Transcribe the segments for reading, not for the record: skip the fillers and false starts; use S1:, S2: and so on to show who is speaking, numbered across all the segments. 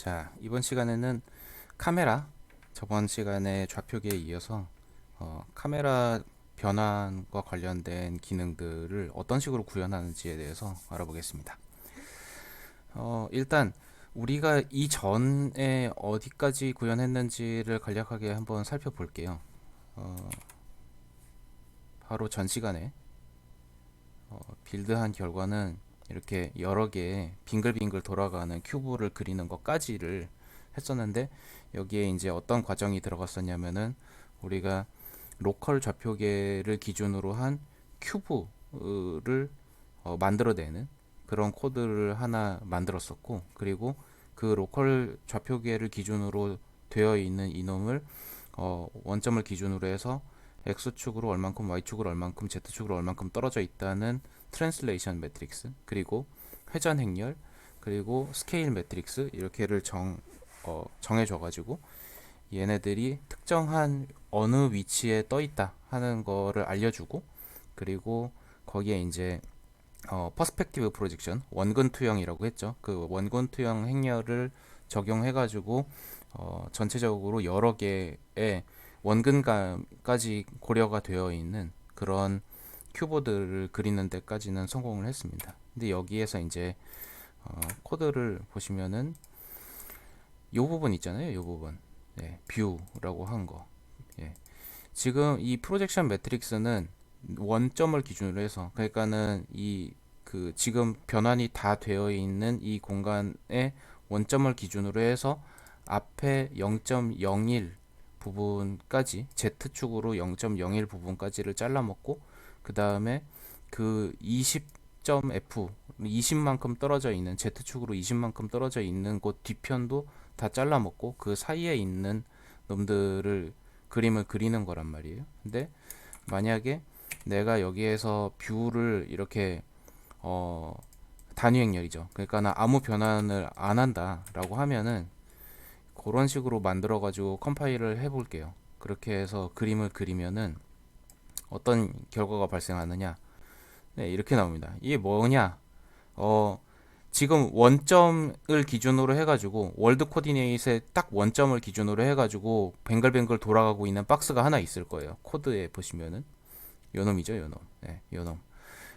S1: 자, 이번 시간에는 카메라, 저번 시간에 좌표기에 이어서 카메라 변환과 관련된 기능들을 어떤 식으로 구현하는지에 대해서 알아보겠습니다. 일단 우리가 이전에 어디까지 구현했는지를 간략하게 한번 살펴볼게요. 바로 전 시간에 빌드한 결과는 이렇게 여러 개의 빙글빙글 돌아가는 큐브를 그리는 것까지를 했었는데, 여기에 이제 어떤 과정이 들어갔었냐면은 우리가 로컬 좌표계를 기준으로 한 큐브를 만들어내는 그런 코드를 하나 만들었었고, 그리고 그 로컬 좌표계를 기준으로 되어 있는 이놈을 원점을 기준으로 해서 x축으로 얼만큼, y축으로 얼만큼, z축으로 얼만큼 떨어져 있다는 트랜슬레이션 매트릭스, 그리고 회전 행렬, 그리고 스케일 매트릭스 이렇게를 정해줘 가지고 얘네들이 특정한 어느 위치에 떠 있다 하는 거를 알려주고, 그리고 거기에 이제 퍼스펙티브 프로젝션, 원근 투영이라고 했죠. 그 원근 투영 행렬을 적용해 가지고 전체적으로 여러 개의 원근감까지 고려가 되어 있는 그런 큐브들을 그리는 데까지는 성공을 했습니다. 근데 여기에서 이제 코드를 보시면은 이 부분 있잖아요. 이 부분. 네, 뷰라고 한 거. 예. 지금 이 프로젝션 매트릭스는 원점을 기준으로 해서, 그러니까는 이 그 지금 변환이 다 되어 있는 이 공간의 원점을 기준으로 해서 앞에 0.01 부분까지, Z축으로 0.01 부분까지를 잘라먹고, 그 다음에 그 20.f 20만큼 떨어져 있는, Z축으로 20만큼 떨어져 있는 곳 뒤편도 다 잘라먹고 그 사이에 있는 놈들을 그림을 그리는 거란 말이에요. 근데 만약에 내가 여기에서 뷰를 이렇게 단위 행렬이죠. 그러니까 나 아무 변환을 안 한다라고 하면은 그런 식으로 만들어 가지고 컴파일을 해 볼게요. 그렇게 해서 그림을 그리면은 어떤 결과가 발생하느냐? 네, 이렇게 나옵니다. 이게 뭐냐? 어, 지금 원점을 기준으로 해가지고 월드 코디네이트에 딱 원점을 기준으로 해가지고 뱅글뱅글 돌아가고 있는 박스가 하나 있을 거예요. 코드에 보시면은 요놈이죠, 요놈. 네, 요놈.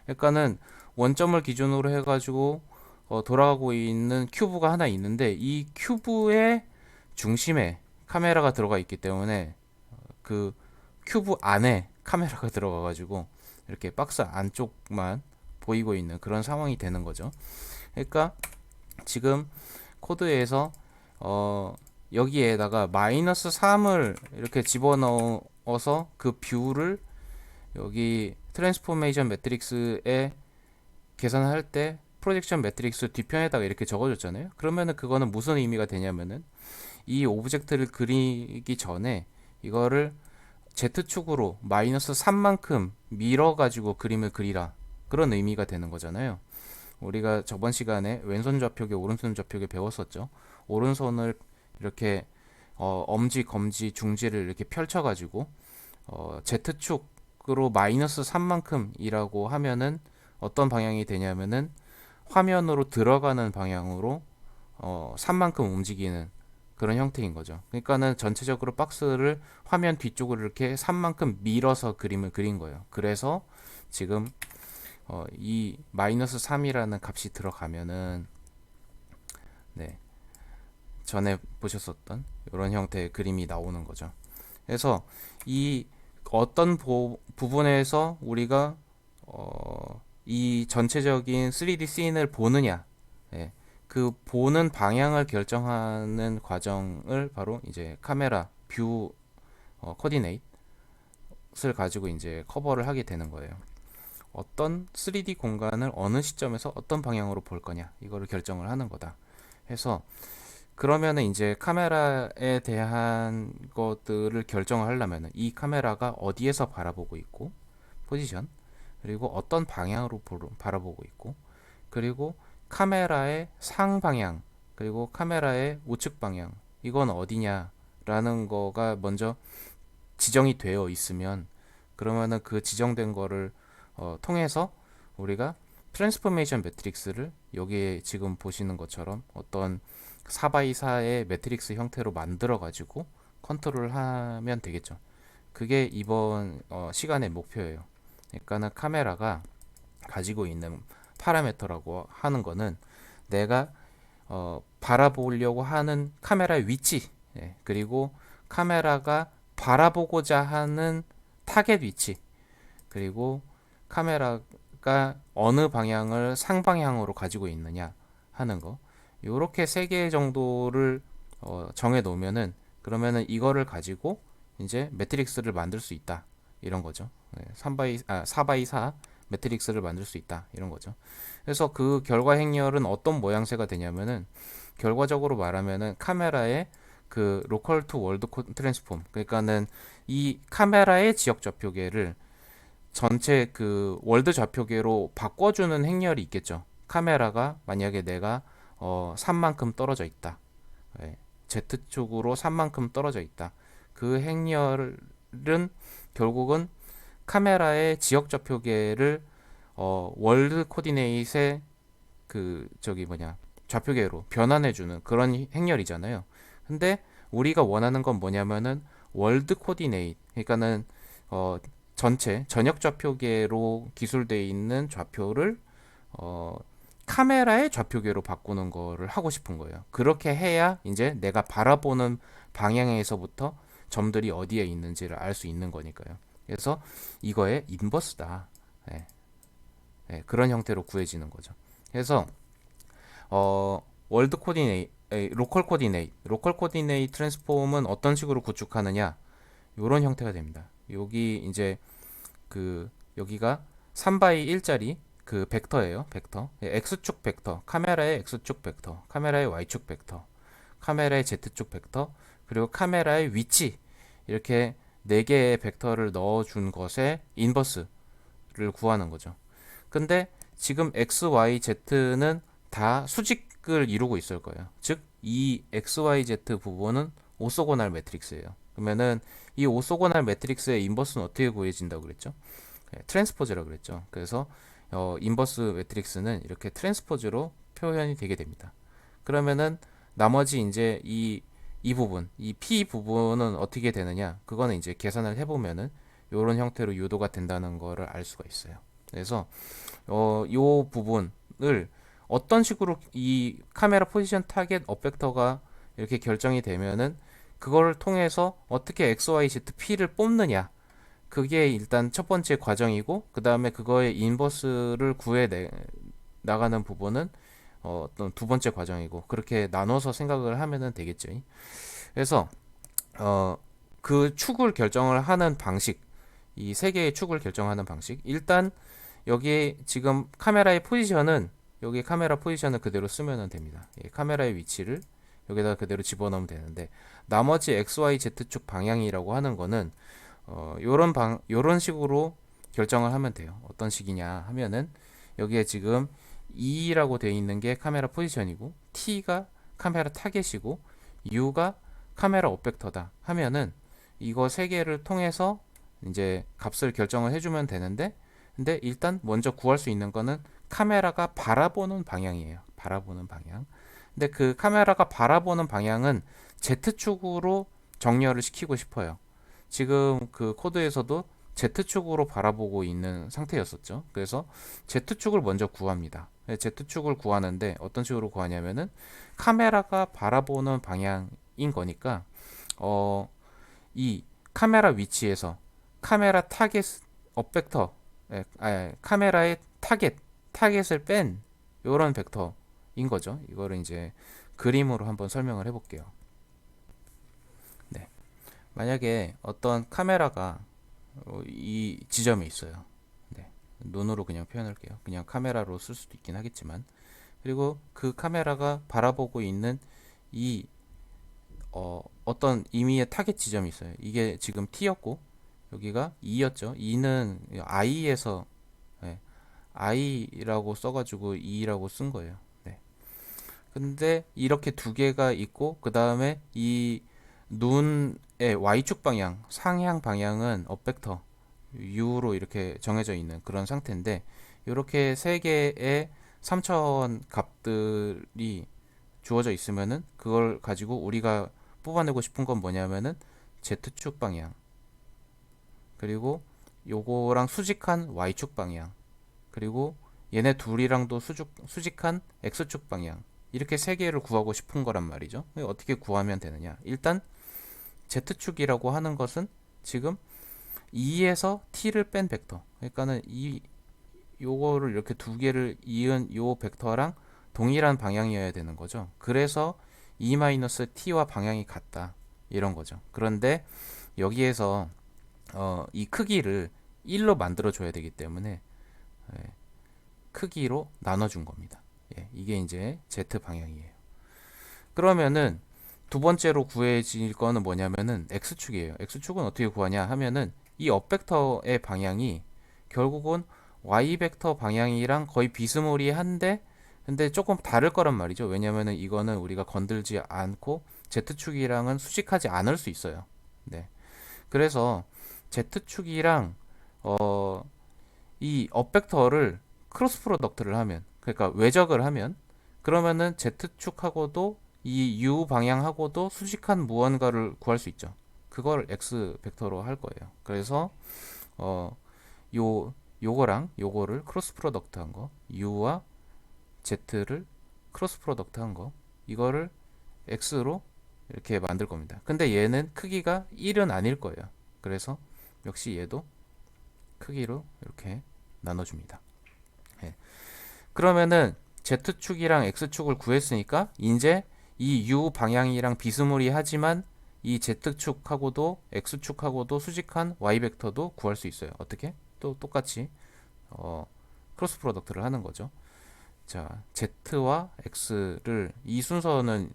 S1: 그러니까는 원점을 기준으로 해가지고 돌아가고 있는 큐브가 하나 있는데, 이 큐브의 중심에 카메라가 들어가 있기 때문에 그 큐브 안에 카메라가 들어가가지고 이렇게 박스 안쪽만 보이고 있는 그런 상황이 되는 거죠. 그러니까 지금 코드에서 여기에다가 마이너스 3을 이렇게 집어넣어서 그 뷰를 여기 트랜스포메이션 매트릭스에 계산할 때 프로젝션 매트릭스 뒤편에다가 이렇게 적어줬잖아요. 그러면은 그거는 무슨 의미가 되냐면은 이 오브젝트를 그리기 전에 이거를 Z축으로 마이너스 3만큼 밀어가지고 그림을 그리라, 그런 의미가 되는 거잖아요. 우리가 저번 시간에 왼손 좌표계, 오른손 좌표계 배웠었죠. 오른손을 이렇게 엄지, 검지, 중지를 이렇게 펼쳐가지고 Z축으로 마이너스 3만큼이라고 하면은 어떤 방향이 되냐면은 화면으로 들어가는 방향으로 3만큼 움직이는 그런 형태인 거죠. 그러니까는 전체적으로 박스를 화면 뒤쪽으로 이렇게 3만큼 밀어서 그림을 그린 거예요. 그래서 지금 이 마이너스 3이라는 값이 들어가면은, 네, 전에 보셨었던 이런 형태의 그림이 나오는 거죠. 그래서 이 어떤 부분에서 우리가 이 전체적인 3D 씬을 보느냐, 예, 그 보는 방향을 결정하는 과정을 바로 이제 카메라 뷰 코디네이트를 가지고 이제 커버를 하게 되는 거예요. 어떤 3D 공간을 어느 시점에서 어떤 방향으로 볼 거냐, 이거를 결정을 하는 거다 해서, 그러면은 이제 카메라에 대한 것들을 결정을 하려면은 이 카메라가 어디에서 바라보고 있고, 포지션, 그리고 어떤 방향으로 바라보고 있고, 그리고 카메라의 상방향, 그리고 카메라의 우측 방향, 이건 어디냐라는 거가 먼저 지정이 되어 있으면, 그러면은 그 지정된 거를 통해서 우리가 트랜스포메이션 매트릭스를 여기에 지금 보시는 것처럼 어떤 4x4의 매트릭스 형태로 만들어 가지고 컨트롤 하면 되겠죠. 그게 이번 시간의 목표예요. 그러니까는 카메라가 가지고 있는 파라미터라고 하는 거는 내가 바라보려고 하는 카메라의 위치, 예, 그리고 카메라가 바라보고자 하는 타겟 위치, 그리고 카메라가 어느 방향을 상방향으로 가지고 있느냐 하는 거. 요렇게 세 개 정도를 정해 놓으면은, 그러면은 이거를 가지고 이제 매트릭스를 만들 수 있다 이런 거죠. 4x4 매트릭스를 만들 수 있다 이런 거죠. 그래서 그 결과 행렬은 어떤 모양새가 되냐면은, 결과적으로 말하면은 카메라의 그 로컬 투 월드 트랜스폼, 그러니까는 이 카메라의 지역 좌표계를 전체 그 월드 좌표계로 바꿔주는 행렬이 있겠죠. 카메라가 만약에 내가 3만큼 떨어져 있다. 예, Z축으로 3만큼 떨어져 있다. 그 행렬은 결국은 카메라의 지역 좌표계를 월드 코디네이트의 그 저기 뭐냐 좌표계로 변환해주는 그런 행렬이잖아요. 근데 우리가 원하는 건 뭐냐면은 월드 코디네이트, 그러니까는 어, 전체 전역 좌표계로 기술되어 있는 좌표를 어, 카메라의 좌표계로 바꾸는 거를 하고 싶은 거예요. 그렇게 해야 이제 내가 바라보는 방향에서부터 점들이 어디에 있는지를 알 수 있는 거니까요. 그래서 이거의 인버스다. 예, 예, 그런 형태로 구해지는 거죠. 그래서 월드 코디네이트, 로컬 코디네이트 트랜스폼은 어떤 식으로 구축하느냐? 이런 형태가 됩니다. 여기 이제 그 여기가 3x 1짜리 그 벡터예요. 벡터. x축 벡터, 카메라의 x축 벡터, 카메라의 y축 벡터, 카메라의 z축 벡터, 그리고 카메라의 위치, 이렇게 네 개의 벡터를 넣어 준 것의 인버스를 구하는 거죠. 근데 지금 x, y, z는 다 수직을 이루고 있을 거예요. 즉, 이 x, y, z 부분은 오소고날 매트릭스예요. 그러면은 이 오소고날 매트릭스의 인버스는 어떻게 구해진다고 그랬죠? 트랜스포즈라고 그랬죠. 그래서 인버스 매트릭스는 이렇게 트랜스포즈로 표현이 되게 됩니다. 그러면은 나머지 이제 이 부분, 이 P 부분은 어떻게 되느냐? 그거는 이제 계산을 해보면은 이런 형태로 유도가 된다는 거를 알 수가 있어요. 그래서 요 부분을 어떤 식으로 이 카메라 포지션 타겟 업벡터가 이렇게 결정이 되면은 그걸 통해서 어떻게 XYZ P를 뽑느냐, 그게 일단 첫 번째 과정이고, 그 다음에 그거의 인버스를 구해 나가는 부분은 어떤 두 번째 과정이고, 그렇게 나눠서 생각을 하면 되겠죠. 그래서 어, 그 축을 결정을 하는 방식, 이 세 개의 축을 결정하는 방식, 일단 여기 지금 카메라의 포지션은, 여기 카메라 포지션을 그대로 쓰면 됩니다. 카메라의 위치를 여기다 그대로 집어넣으면 되는데, 나머지 XYZ축 방향이라고 하는 거는 요런 식으로 결정을 하면 돼요. 어떤 식이냐 하면은, 여기에 지금 E라고 되어 있는 게 카메라 포지션이고, T가 카메라 타겟이고, U가 카메라 오펙터다 하면은, 이거 세 개를 통해서 이제 값을 결정을 해주면 되는데, 근데 일단 먼저 구할 수 있는 거는 카메라가 바라보는 방향이에요. 바라보는 방향. 근데 그 카메라가 바라보는 방향은 Z축으로 정렬을 시키고 싶어요. 지금 그 코드에서도 Z축으로 바라보고 있는 상태였었죠. 그래서 Z축을 먼저 구합니다. Z축을 구하는데 어떤 식으로 구하냐면은, 카메라가 바라보는 방향인 거니까 이 카메라 위치에서 카메라 타겟 업벡터, 카메라의 타겟을 뺀 요런 벡터인 거죠. 이거를 이제 그림으로 한번 설명을 해볼게요. 네. 만약에 어떤 카메라가 이 지점에 있어요. 네. 눈으로 그냥 표현할게요. 그냥 카메라로 쓸 수도 있긴 하겠지만, 그리고 그 카메라가 바라보고 있는 이 어떤 임의의 타겟 지점이 있어요. 이게 지금 T였고 여기가 E였죠. E는 I에서 I라고 써가지고 E라고 쓴 거예요. 네. 근데 이렇게 두 개가 있고, 그 다음에 이 눈의 Y축 방향, 상향 방향은 업벡터 U로 이렇게 정해져 있는 그런 상태인데, 이렇게 세 개의 3차원 값들이 주어져 있으면은 그걸 가지고 우리가 뽑아내고 싶은 건 뭐냐면은 Z축 방향, 그리고 요거랑 수직한 Y축 방향, 그리고 얘네 둘이랑도 수직한 X축 방향, 이렇게 세 개를 구하고 싶은 거란 말이죠. 어떻게 구하면 되느냐? 일단 Z축이라고 하는 것은 지금 2에서 t를 뺀 벡터. 그러니까는 요거를 이렇게 두 개를 이은 요 벡터랑 동일한 방향이어야 되는 거죠. 그래서 2-t와 방향이 같다. 이런 거죠. 그런데 여기에서 이 크기를 1로 만들어 줘야 되기 때문에 예, 크기로 나눠 준 겁니다. 예, 이게 이제 z 방향이에요. 그러면은 두 번째로 구해질 거는 뭐냐면은 x축이에요. x축은 어떻게 구하냐 하면은 이 업벡터의 방향이 결국은 y 벡터 방향이랑 거의 비스무리한데 근데 조금 다를 거란 말이죠. 왜냐면은 이거는 우리가 건들지 않고 z축이랑은 수직하지 않을 수 있어요. 네. 그래서 z축이랑 이 업벡터를 크로스 프로덕트를 하면, 그러니까 외적을 하면, 그러면은 z축하고도 이 u 방향하고도 수직한 무언가를 구할 수 있죠. 그걸 x 벡터로 할 거예요. 그래서 어, 요 요거랑 요거를 크로스 프로덕트 한 거, u와 z를 크로스 프로덕트 한 거, 이거를 x로 이렇게 만들 겁니다. 근데 얘는 크기가 1은 아닐 거예요. 그래서 역시 얘도 크기로 이렇게 나눠줍니다. 예. 그러면은 Z축이랑 X축을 구했으니까 이제 이 U 방향이랑 비스무리하지만 이 Z축하고도 X축하고도 수직한 Y 벡터도 구할 수 있어요. 어떻게? 또 똑같이 크로스 프로덕트를 하는 거죠. 자, Z와 X를 이 순서는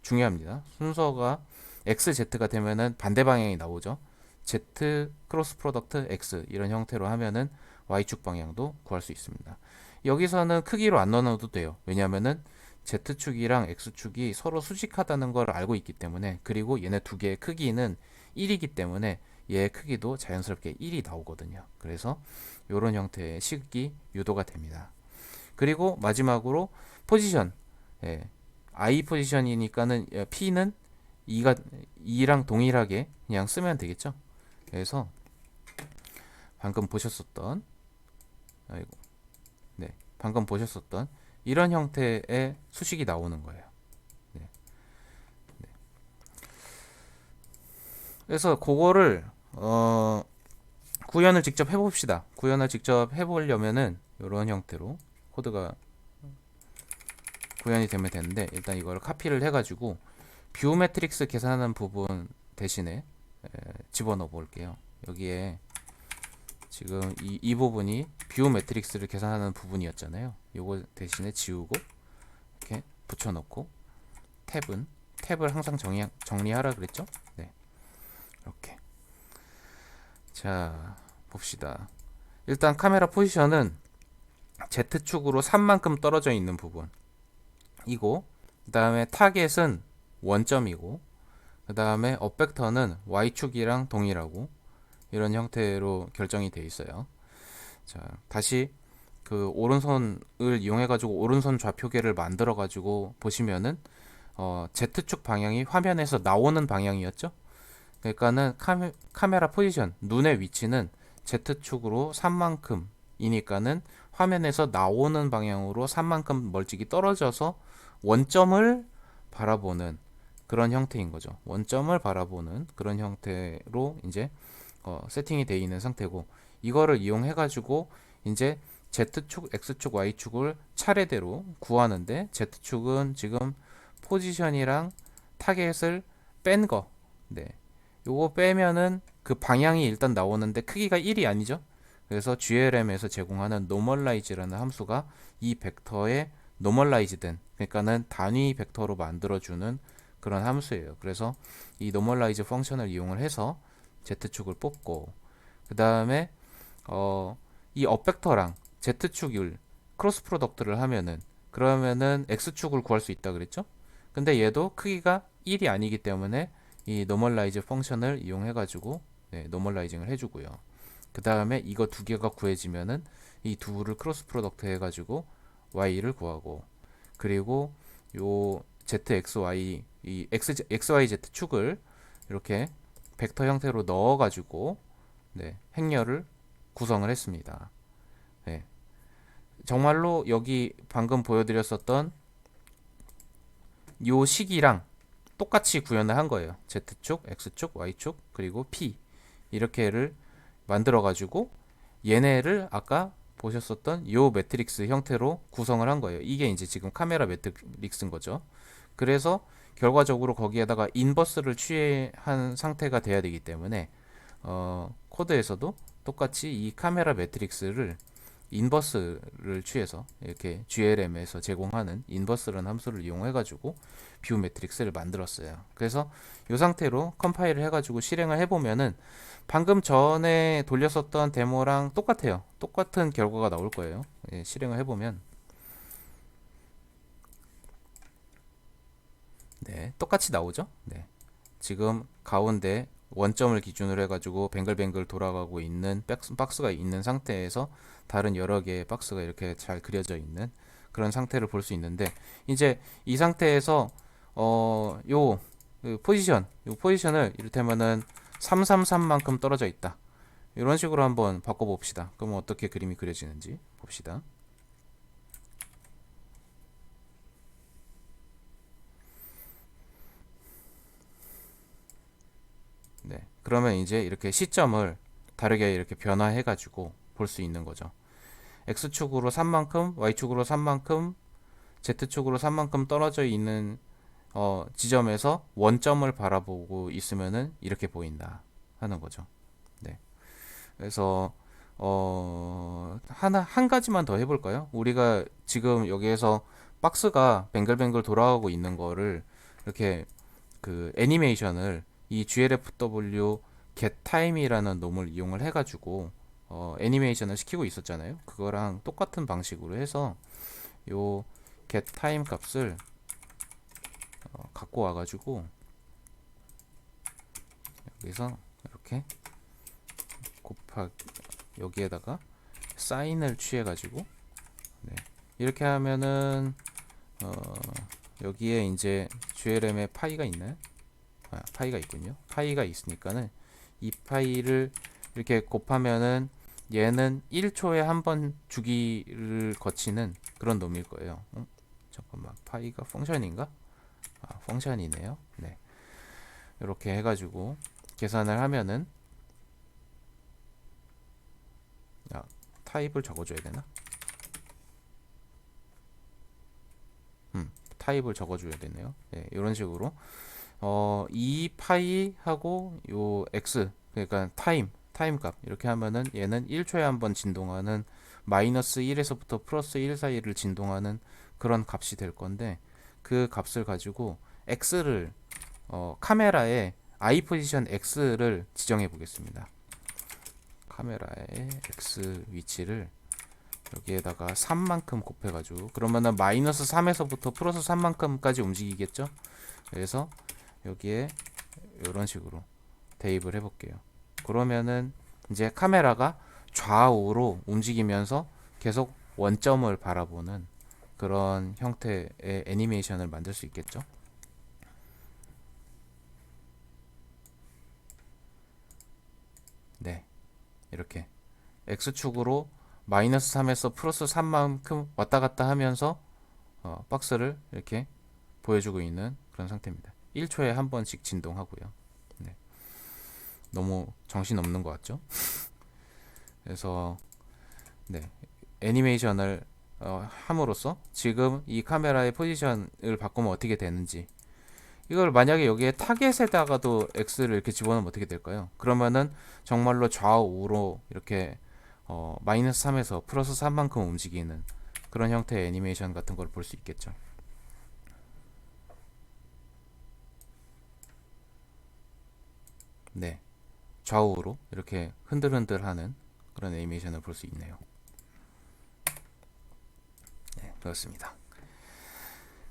S1: 중요합니다. 순서가 XZ가 되면은 반대 방향이 나오죠. Z 크로스 프로덕트 X 이런 형태로 하면은 Y축 방향도 구할 수 있습니다. 여기서는 크기로 안 나눠도 돼요. 왜냐하면은 Z축이랑 X축이 서로 수직하다는 걸 알고 있기 때문에, 그리고 얘네 두 개의 크기는 1이기 때문에 얘의 크기도 자연스럽게 1이 나오거든요. 그래서 이런 형태의 식이 유도가 됩니다. 그리고 마지막으로 포지션, 예, I 포지션이니까는 P는 2랑 동일하게 그냥 쓰면 되겠죠. 그래서 방금 보셨었던, 아이고, 네, 방금 보셨었던 이런 형태의 수식이 나오는 거예요. 네. 그래서 그거를 구현을 직접 해봅시다. 구현을 직접 해보려면은 이런 형태로 코드가 구현이 되면 되는데, 일단 이걸 카피를 해가지고 뷰 매트릭스 계산하는 부분 대신에 집어넣어 볼게요. 여기에 지금 이 부분이 뷰 매트릭스를 계산하는 부분이었잖아요. 요거 대신에 지우고 이렇게 붙여놓고 탭을 항상 정리하라 그랬죠? 네, 이렇게. 자, 봅시다. 일단 카메라 포지션은 Z축으로 3만큼 떨어져 있는 부분이고, 그 다음에 타겟은 원점이고, 그 다음에 업벡터는 Y축이랑 동일하고, 이런 형태로 결정이 되어 있어요. 자, 다시 그 오른손을 이용해 가지고 오른손 좌표계를 만들어 가지고 보시면은 Z축 방향이 화면에서 나오는 방향이었죠. 그러니까는 카메라 포지션, 눈의 위치는 Z축으로 3만큼이니까는 화면에서 나오는 방향으로 3만큼 멀찍이 떨어져서 원점을 바라보는 그런 형태인 거죠. 원점을 바라보는 그런 형태로 이제 세팅이 되어 있는 상태고, 이거를 이용해 가지고 이제 Z축, X축, Y축을 차례대로 구하는데, Z축은 지금 포지션이랑 타겟을 뺀 거, 네, 요거 빼면은 그 방향이 일단 나오는데 크기가 1이 아니죠. 그래서 GLM에서 제공하는 normalize라는 함수가 이 벡터의 normalize된, 그러니까는 단위 벡터로 만들어주는 그런 함수예요. 그래서 이 normalize 펑션을 이용을 해서 Z축을 뽑고, 그 다음에 이 업벡터랑 Z축을 크로스 프로덕트를 하면은, 그러면은 X축을 구할 수 있다 그랬죠. 근데 얘도 크기가 1이 아니기 때문에 이 normalize 펑션을 이용해 가지고 normalizing을 해주고요. 그 다음에 이거 두 개가 구해지면은 이 두를 크로스 프로덕트 해가지고 y를 구하고, 그리고 요 ZXY 이 XYZ 축을 이렇게 벡터 형태로 넣어가지고 네, 행렬을 구성을 했습니다. 네, 정말로 여기 방금 보여드렸었던 요 식이랑 똑같이 구현을 한 거예요. Z축, X축, Y축, 그리고 P 이렇게를 만들어 가지고 얘네를 아까 보셨었던 요 매트릭스 형태로 구성을 한 거예요. 이게 이제 지금 카메라 매트릭스인 거죠. 그래서 결과적으로 거기에다가 인버스를 취한 상태가 돼야 되기 때문에 코드에서도 똑같이 이 카메라 매트릭스를 인버스를 취해서 이렇게 GLM에서 제공하는 인버스라는 함수를 이용해 가지고 뷰 매트릭스를 만들었어요. 그래서 이 상태로 컴파일을 해 가지고 실행을 해 보면은 방금 전에 돌렸었던 데모랑 똑같아요. 똑같은 결과가 나올 거예요. 예, 실행을 해 보면 네, 똑같이 나오죠. 네. 지금 가운데 원점을 기준으로 해가지고 뱅글뱅글 돌아가고 있는 박스가 있는 상태에서 다른 여러 개의 박스가 이렇게 잘 그려져 있는 그런 상태를 볼 수 있는데, 이제 이 상태에서 요 포지션을 이를테면은 333만큼 떨어져 있다, 이런 식으로 한번 바꿔 봅시다. 그럼 어떻게 그림이 그려지는지 봅시다. 네, 그러면 이제 이렇게 시점을 다르게 이렇게 변화해 가지고 볼 수 있는 거죠. X축으로 3만큼, Y축으로 3만큼, Z축으로 3만큼 떨어져 있는 지점에서 원점을 바라보고 있으면은 이렇게 보인다 하는 거죠. 네. 그래서 한 가지만 더 해볼까요? 우리가 지금 여기에서 박스가 뱅글뱅글 돌아가고 있는 거를 이렇게 그 애니메이션을 이 glfw getTime이라는 놈을 이용을 해가지고 애니메이션을 시키고 있었잖아요. 그거랑 똑같은 방식으로 해서 요 getTime 값을 갖고 와가지고 여기서 이렇게 여기에다가 사인을 취해가지고 네, 이렇게 하면은 여기에 이제 glm에 파이가 있나요? 파이가 있군요. 파이가 있으니까는 이 파이를 이렇게 곱하면은 얘는 1초에 한 번 주기를 거치는 그런 놈일 거예요. 잠깐만, 파이가 펑션인가? 펑션이네요. 네, 이렇게 해가지고 계산을 하면은 타입을 적어줘야 되나? 타입을 적어줘야 되네요. 네, 이런 식으로 이 파이하고 요 x, 그러니까 타임 값 이렇게 하면은 얘는 1초에 한 번 진동하는 마이너스 1에서부터 플러스 1 사이를 진동하는 그런 값이 될 건데, 그 값을 가지고 x를 카메라의 I 포지션 x를 지정해 보겠습니다. 카메라의 x 위치를 여기에다가 3만큼 곱해가지고, 그러면은 마이너스 3에서부터 플러스 3만큼까지 움직이겠죠. 그래서 여기에 이런 식으로 대입을 해볼게요. 그러면은 이제 카메라가 좌우로 움직이면서 계속 원점을 바라보는 그런 형태의 애니메이션을 만들 수 있겠죠. 네, 이렇게 X축으로 마이너스 3에서 플러스 3만큼 왔다 갔다 하면서 박스를 이렇게 보여주고 있는 그런 상태입니다. 1초에 한 번씩 진동하고요. 네. 너무 정신없는 것 같죠? 그래서 네, 애니메이션을 함으로써 지금 이 카메라의 포지션을 바꾸면 어떻게 되는지, 이걸 만약에 여기에 타겟에다가도 X를 이렇게 집어넣으면 어떻게 될까요? 그러면은 정말로 좌우로 이렇게 마이너스 3에서 플러스 3만큼 움직이는 그런 형태의 애니메이션 같은 걸 볼 수 있겠죠. 네, 좌우로 이렇게 흔들흔들하는 그런 애니메이션을 볼 수 있네요. 네, 그렇습니다.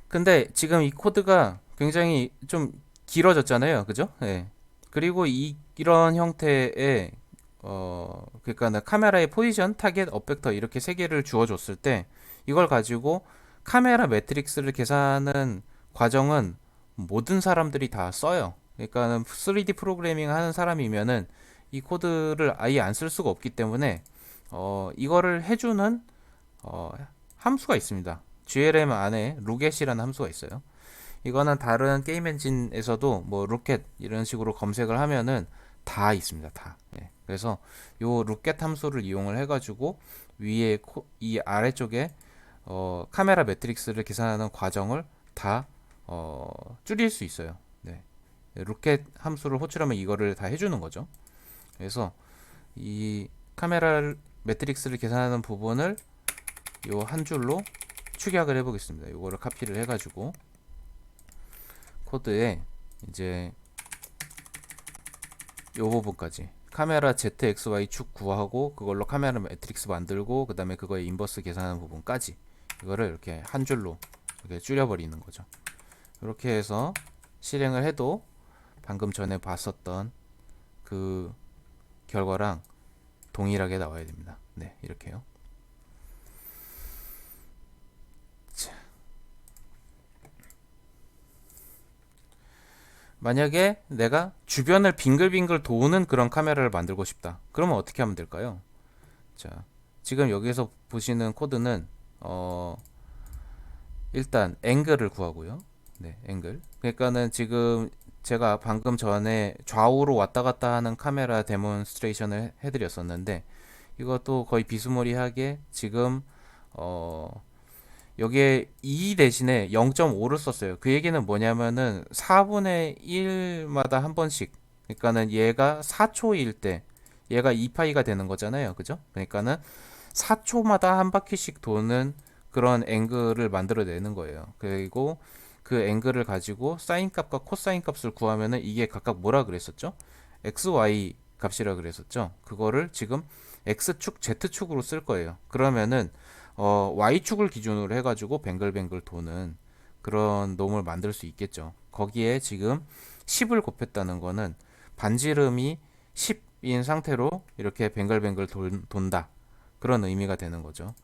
S1: 근데 지금 이 코드가 굉장히 좀 길어졌잖아요, 그죠? 네. 그리고 이런 형태의 그러니까 카메라의 포지션, 타겟, 업벡터 이렇게 세 개를 주어줬을 때 이걸 가지고 카메라 매트릭스를 계산하는 과정은 모든 사람들이 다 써요. 그러니까 3D 프로그래밍 하는 사람이면은 이 코드를 아예 안 쓸 수가 없기 때문에 이거를 해주는 어, 함수가 있습니다. GLM 안에 루겟이라는 함수가 있어요. 이거는 다른 게임 엔진에서도 뭐 루켓 이런 식으로 검색을 하면은 다 있습니다. 다. 네. 그래서 요 루켓 함수를 이용을 해가지고 위에 이 아래쪽에 카메라 매트릭스를 계산하는 과정을 다 줄일 수 있어요. 네. 루켓 함수를 호출하면 이거를 다 해주는 거죠. 그래서 이 카메라 매트릭스를 계산하는 부분을 요 한 줄로 축약을 해보겠습니다. 요거를 카피를 해가지고 코드에 이제 요 부분까지 카메라 ZXY 축 구하고 그걸로 카메라 매트릭스 만들고 그 다음에 그거에 인버스 계산하는 부분까지 이거를 이렇게 한 줄로 이렇게 줄여버리는 거죠. 이렇게 해서 실행을 해도 방금 전에 봤었던 그 결과랑 동일하게 나와야 됩니다. 네, 이렇게요. 자, 만약에 내가 주변을 빙글빙글 도는 그런 카메라를 만들고 싶다. 그러면 어떻게 하면 될까요? 자, 지금 여기에서 보시는 코드는 일단 앵글을 구하고요. 네, 앵글. 그러니까는 지금 제가 방금 전에 좌우로 왔다 갔다 하는 카메라 데몬스트레이션을 해드렸었는데 이것도 거의 비스무리하게 지금 여기에 2 대신에 0.5를 썼어요. 그 얘기는 뭐냐면은 4분의 1마다 한 번씩, 그러니까는 얘가 4초일 때 얘가 2파이가 되는 거잖아요. 그죠? 그러니까는 4초마다 한 바퀴씩 도는 그런 앵글을 만들어내는 거예요. 그리고 그 앵글을 가지고 사인 값과 코사인 값을 구하면은 이게 각각 뭐라 그랬었죠? XY 값이라 그랬었죠. 그거를 지금 X축, Z축으로 쓸 거예요. 그러면은 Y축을 기준으로 해가지고 뱅글뱅글 도는 그런 놈을 만들 수 있겠죠. 거기에 지금 10을 곱했다는 거는 반지름이 10인 상태로 이렇게 뱅글뱅글 돈다. 그런 의미가 되는 거죠.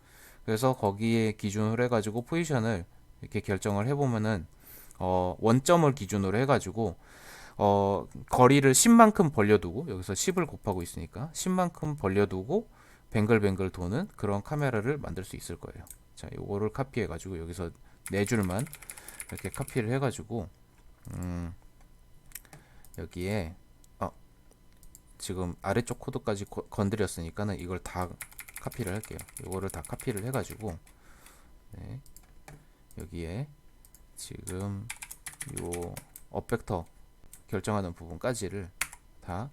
S1: 그래서 거기에 기준으로 해가지고 포지션을 이렇게 결정을 해보면은 원점을 기준으로 해가지고 거리를 10만큼 벌려두고 여기서 10을 곱하고 있으니까 10만큼 벌려두고 뱅글뱅글 도는 그런 카메라를 만들 수 있을 거예요. 자, 요거를 카피해 가지고 여기서 네 줄만 이렇게 카피를 해 가지고 여기에 지금 아래쪽 코드까지 건드렸으니까는 이걸 다 카피를 할게요. 요거를 다 카피를 해 가지고 네, 여기에 지금 요 업벡터 결정하는 부분까지를 다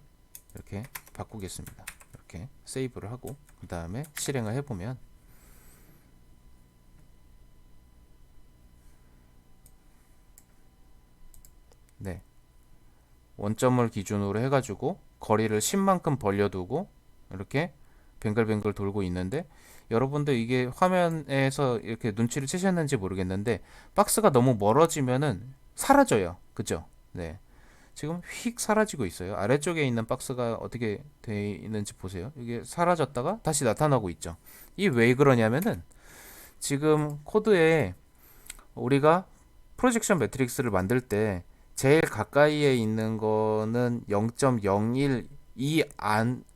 S1: 이렇게 바꾸겠습니다. 이렇게 세이브를 하고 그 다음에 실행을 해보면 네, 원점을 기준으로 해가지고 거리를 10만큼 벌려두고 이렇게 뱅글뱅글 돌고 있는데 여러분들 이게 화면에서 이렇게 눈치를 채셨는지 모르겠는데 박스가 너무 멀어지면은 사라져요. 그죠? 네. 지금 휙 사라지고 있어요. 아래쪽에 있는 박스가 어떻게 되어 있는지 보세요. 이게 사라졌다가 다시 나타나고 있죠. 이게 왜 그러냐면은 지금 코드에 우리가 프로젝션 매트릭스를 만들 때 제일 가까이에 있는 거는 0.01 이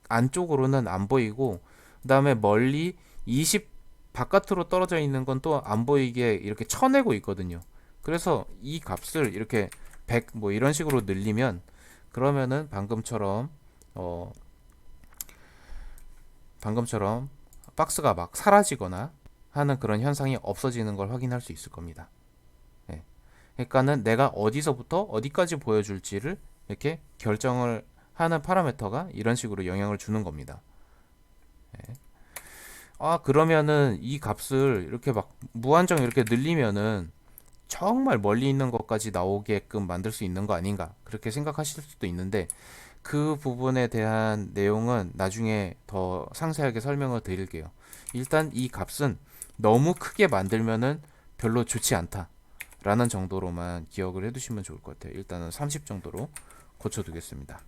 S1: 안쪽으로는 안 보이고 그 다음에 멀리 20 바깥으로 떨어져 있는 건 또 안 보이게 이렇게 쳐내고 있거든요. 그래서 이 값을 이렇게 100 뭐 이런 식으로 늘리면 그러면은 방금처럼 박스가 막 사라지거나 하는 그런 현상이 없어지는 걸 확인할 수 있을 겁니다. 네. 그러니까는 내가 어디서부터 어디까지 보여줄지를 이렇게 결정을 하는 파라미터가 이런 식으로 영향을 주는 겁니다. 네. 그러면은 이 값을 이렇게 막 무한정 이렇게 늘리면은 정말 멀리 있는 것까지 나오게끔 만들 수 있는 거 아닌가 그렇게 생각하실 수도 있는데 그 부분에 대한 내용은 나중에 더 상세하게 설명을 드릴게요. 일단 이 값은 너무 크게 만들면은 별로 좋지 않다 라는 정도로만 기억을 해두시면 좋을 것 같아요. 일단은 30 정도로 고쳐두겠습니다.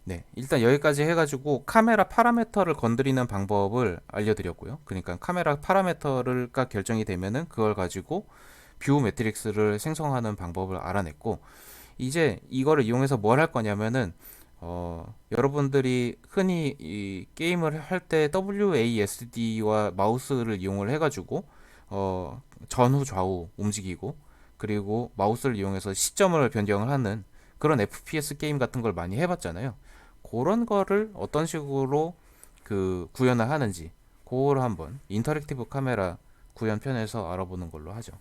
S1: 네, 일단 여기까지 해가지고 카메라 파라미터를 건드리는 방법을 알려드렸고요. 그러니까 카메라 파라미터가 결정이 되면은 그걸 가지고 뷰 매트릭스를 생성하는 방법을 알아냈고, 이제 이거를 이용해서 뭘 할 거냐면은 여러분들이 흔히 이 게임을 할 때 WASD와 마우스를 이용을 해가지고 전후 좌우 움직이고, 그리고 마우스를 이용해서 시점을 변경을 하는 그런 FPS 게임 같은 걸 많이 해봤잖아요. 그런 거를 어떤 식으로 그 구현을 하는지, 그걸 한번 인터랙티브 카메라 구현 편에서 알아보는 걸로 하죠.